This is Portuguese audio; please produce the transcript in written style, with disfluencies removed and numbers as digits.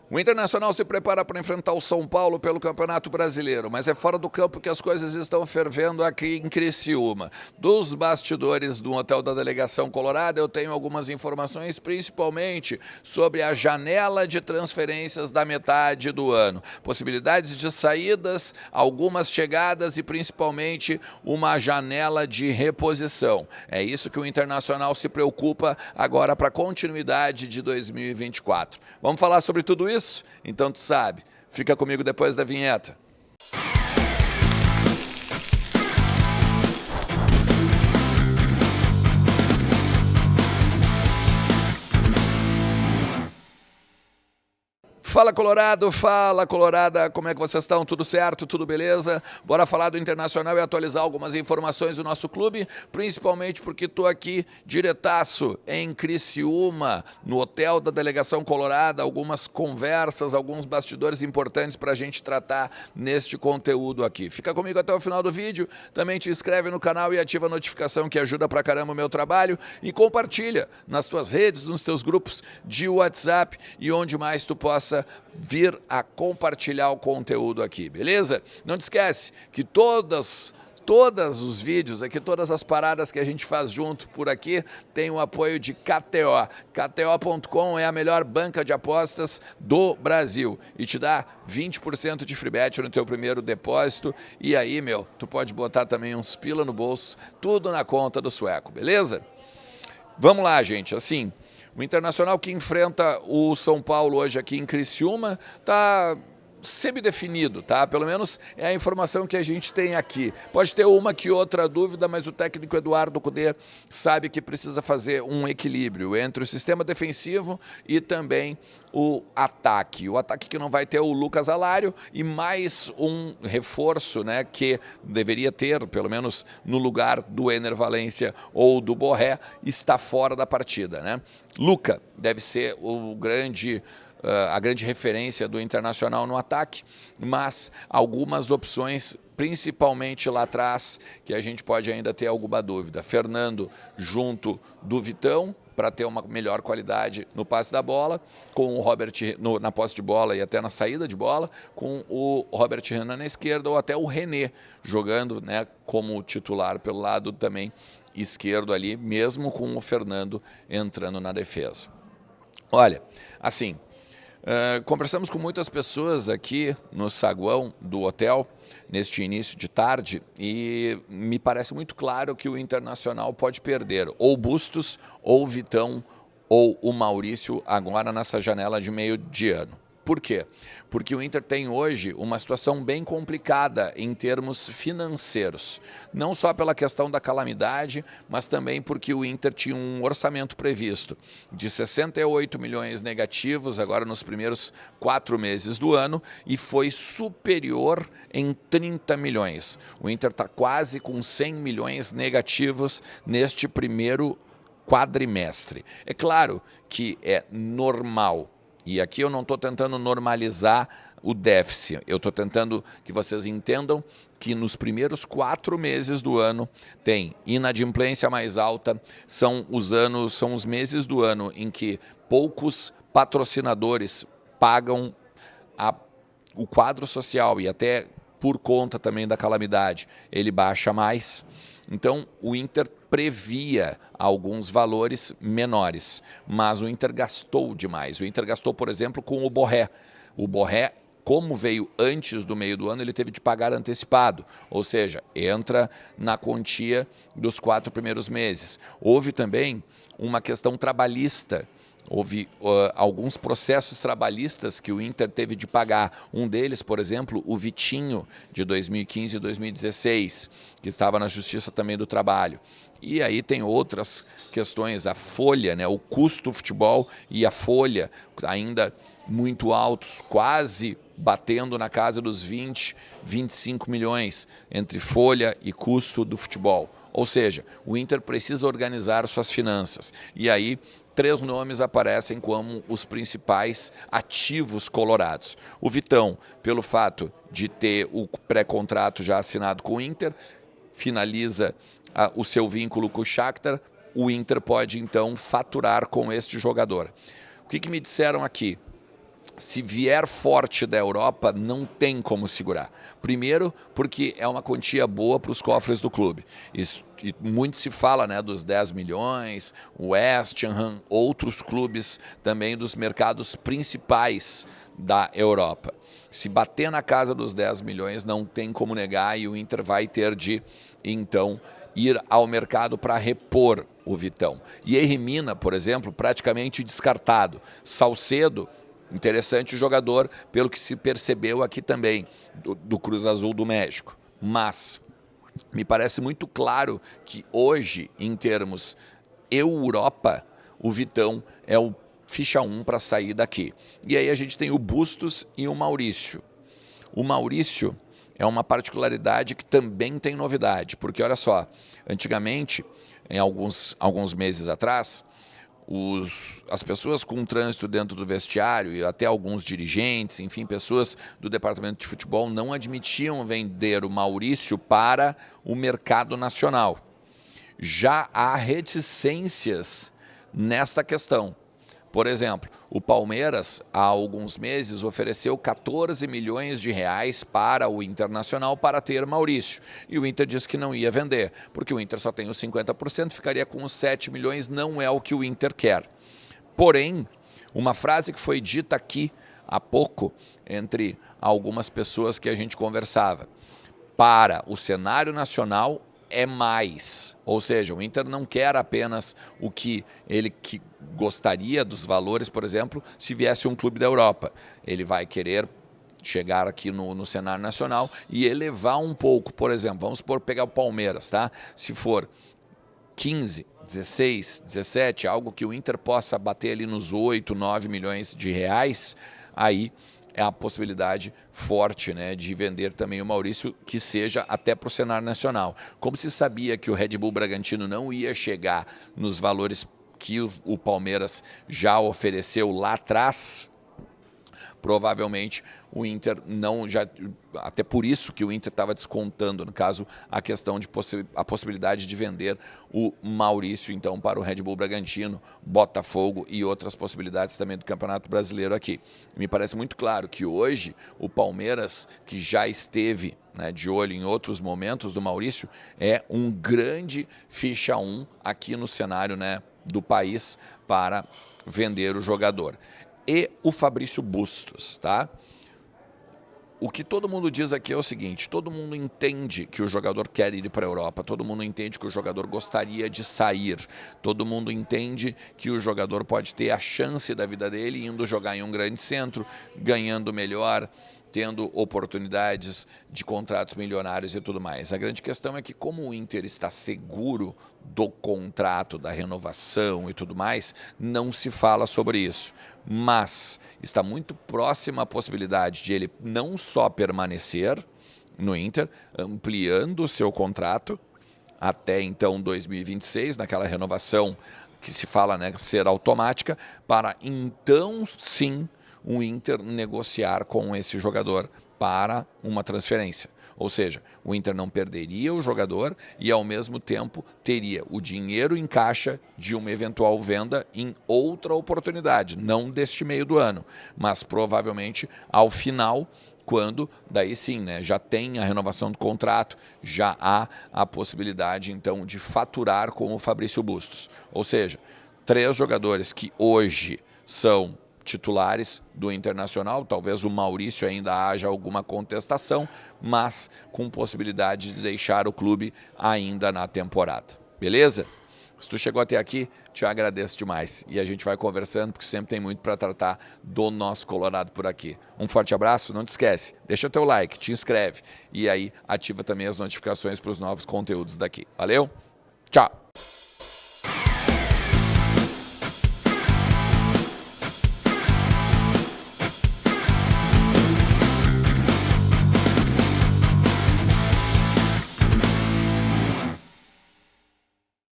O Internacional se prepara para enfrentar o São Paulo pelo Campeonato Brasileiro, mas é fora do campo que as coisas estão fervendo aqui em Criciúma. Dos bastidores do hotel da Delegação Colorado, eu tenho algumas informações, principalmente sobre a janela de transferências da metade do ano. Possibilidades de saídas, algumas chegadas e principalmente uma janela de reposição. É isso que o Internacional se preocupa agora para a continuidade de 2024. Vamos falar sobre tudo isso? Então tu sabe, fica comigo depois da vinheta. Fala Colorado, fala Colorada, como é que vocês estão? Tudo certo? Tudo beleza? Bora falar do Internacional e atualizar algumas informações do nosso clube, principalmente porque estou aqui diretaço em Criciúma, no hotel da Delegação Colorada, algumas conversas, alguns bastidores importantes para a gente tratar neste conteúdo aqui. Fica comigo até o final do vídeo, também te inscreve no canal e ativa a notificação que ajuda pra caramba o meu trabalho e compartilha nas tuas redes, nos teus grupos de WhatsApp e onde mais tu possa vir a compartilhar o conteúdo aqui, beleza? Não te esquece que todos os vídeos aqui, todas as paradas que a gente faz junto por aqui, tem o apoio de KTO. KTO.com é a melhor banca de apostas do Brasil e te dá 20% de free bet no teu primeiro depósito e aí, tu pode botar também uns pila no bolso, tudo na conta do sueco, beleza? Vamos lá, gente, assim... O Internacional que enfrenta o São Paulo hoje aqui em Criciúma está semi-definido, tá? Pelo menos é a informação que a gente tem aqui. Pode ter uma que outra dúvida, mas o técnico Eduardo Cudê sabe que precisa fazer um equilíbrio entre o sistema defensivo e também o ataque. O ataque que não vai ter o Lucas Alário e mais um reforço, né, que deveria ter, pelo menos no lugar do Ener Valencia ou do Borré, está fora da partida, né? Luca deve ser a grande referência do Internacional no ataque, mas algumas opções, principalmente lá atrás, que a gente pode ainda ter alguma dúvida. Fernando junto do Vitão, para ter uma melhor qualidade no passe da bola, com o Robert na posse de bola e até na saída de bola, com o Robert Renan na esquerda ou até o René jogando, né, como titular pelo lado também esquerdo ali, mesmo com o Fernando entrando na defesa. Olha, assim, conversamos com muitas pessoas aqui no saguão do hotel neste início de tarde e me parece muito claro que o Internacional pode perder ou Bustos, ou Vitão, ou o Maurício agora nessa janela de meio de ano. Por quê? Porque o Inter tem hoje uma situação bem complicada em termos financeiros. Não só pela questão da calamidade, mas também porque o Inter tinha um orçamento previsto de 68 milhões negativos agora nos primeiros 4 meses do ano e foi superior em 30 milhões. O Inter está quase com 100 milhões negativos neste primeiro quadrimestre. É claro que é normal. E aqui eu não estou tentando normalizar o déficit, eu estou tentando que vocês entendam que nos primeiros 4 meses do ano tem inadimplência mais alta, são os meses do ano em que poucos patrocinadores pagam o quadro social e até por conta também da calamidade, ele baixa mais. Então, o Inter previa alguns valores menores, mas o Inter gastou demais. O Inter gastou, por exemplo, com o Borré. O Borré, como veio antes do meio do ano, ele teve de pagar antecipado, ou seja, entra na quantia dos 4 primeiros meses. Houve também uma questão trabalhista. Houve alguns processos trabalhistas que o Inter teve de pagar. Um deles, por exemplo, o Vitinho, de 2015 e 2016, que estava na Justiça também do Trabalho. E aí tem outras questões, a folha, né, o custo do futebol e a folha ainda muito altos, quase batendo na casa dos 20, 25 milhões entre folha e custo do futebol. Ou seja, o Inter precisa organizar suas finanças. E aí 3 nomes aparecem como os principais ativos colorados. O Vitão, pelo fato de ter o pré-contrato já assinado com o Inter, finaliza o seu vínculo com o Shakhtar, o Inter pode então faturar com este jogador. O que me disseram aqui? se vier forte da Europa, não tem como segurar. Primeiro, porque é uma quantia boa para os cofres do clube. Isso, e muito se fala, né, dos 10 milhões, o West Ham, outros clubes também dos mercados principais da Europa. Se bater na casa dos 10 milhões, não tem como negar e o Inter vai ter de, então, ir ao mercado para repor o Vitão. E Yerry Mina, por exemplo, praticamente descartado. Salcedo, interessante o jogador, pelo que se percebeu aqui também, do Cruz Azul do México. Mas me parece muito claro que hoje, em termos Europa, o Vitão é o ficha 1 para sair daqui. E aí a gente tem o Bustos e o Maurício. O Maurício é uma particularidade que também tem novidade, porque olha só, antigamente, em alguns meses atrás, as pessoas com trânsito dentro do vestiário e até alguns dirigentes, enfim, pessoas do departamento de futebol não admitiam vender o Maurício para o mercado nacional. Já há reticências nesta questão. Por exemplo, o Palmeiras, há alguns meses, ofereceu 14 milhões de reais para o Internacional para ter Maurício. E o Inter disse que não ia vender, porque o Inter só tem os 50%, ficaria com os 7 milhões, não é o que o Inter quer. Porém, uma frase que foi dita aqui há pouco, entre algumas pessoas que a gente conversava, para o cenário nacional é mais, ou seja, o Inter não quer apenas o que ele gostaria dos valores, por exemplo, se viesse um clube da Europa. Ele vai querer chegar aqui no cenário nacional e elevar um pouco, por exemplo, vamos pegar o Palmeiras, tá? Se for 15, 16, 17, algo que o Inter possa bater ali nos 8, 9 milhões de reais, aí é a possibilidade forte, né, de vender também o Maurício, que seja até para o cenário nacional. Como se sabia que o Red Bull Bragantino não ia chegar nos valores que o Palmeiras já ofereceu lá atrás, provavelmente o Inter não já, até por isso que o Inter estava descontando, no caso, a questão de a possibilidade de vender o Maurício então para o Red Bull Bragantino, Botafogo e outras possibilidades também do Campeonato Brasileiro aqui. Me parece muito claro que hoje o Palmeiras, que já esteve, né, de olho em outros momentos do Maurício, é um grande ficha 1 aqui no cenário, né, do país para vender o jogador. E o Fabrício Bustos, tá? O que todo mundo diz aqui é o seguinte, todo mundo entende que o jogador quer ir para a Europa, todo mundo entende que o jogador gostaria de sair, todo mundo entende que o jogador pode ter a chance da vida dele indo jogar em um grande centro, ganhando melhor, tendo oportunidades de contratos milionários e tudo mais. A grande questão é que como o Inter está seguro do contrato, da renovação e tudo mais, não se fala sobre isso. Mas está muito próxima a possibilidade de ele não só permanecer no Inter, ampliando o seu contrato até então 2026, naquela renovação que se fala, né, ser automática, para então sim o Inter negociar com esse jogador para uma transferência. Ou seja, o Inter não perderia o jogador e, ao mesmo tempo, teria o dinheiro em caixa de uma eventual venda em outra oportunidade, não deste meio do ano, mas provavelmente ao final, quando daí sim, né, já tem a renovação do contrato, já há a possibilidade, então, de faturar com o Fabrício Bustos. Ou seja, 3 jogadores que hoje são titulares do Internacional, talvez o Maurício ainda haja alguma contestação, mas com possibilidade de deixar o clube ainda na temporada. Beleza? Se tu chegou até aqui, te agradeço demais. E a gente vai conversando, porque sempre tem muito para tratar do nosso Colorado por aqui. Um forte abraço, não te esquece, deixa o teu like, te inscreve e aí ativa também as notificações para os novos conteúdos daqui. Valeu? Tchau!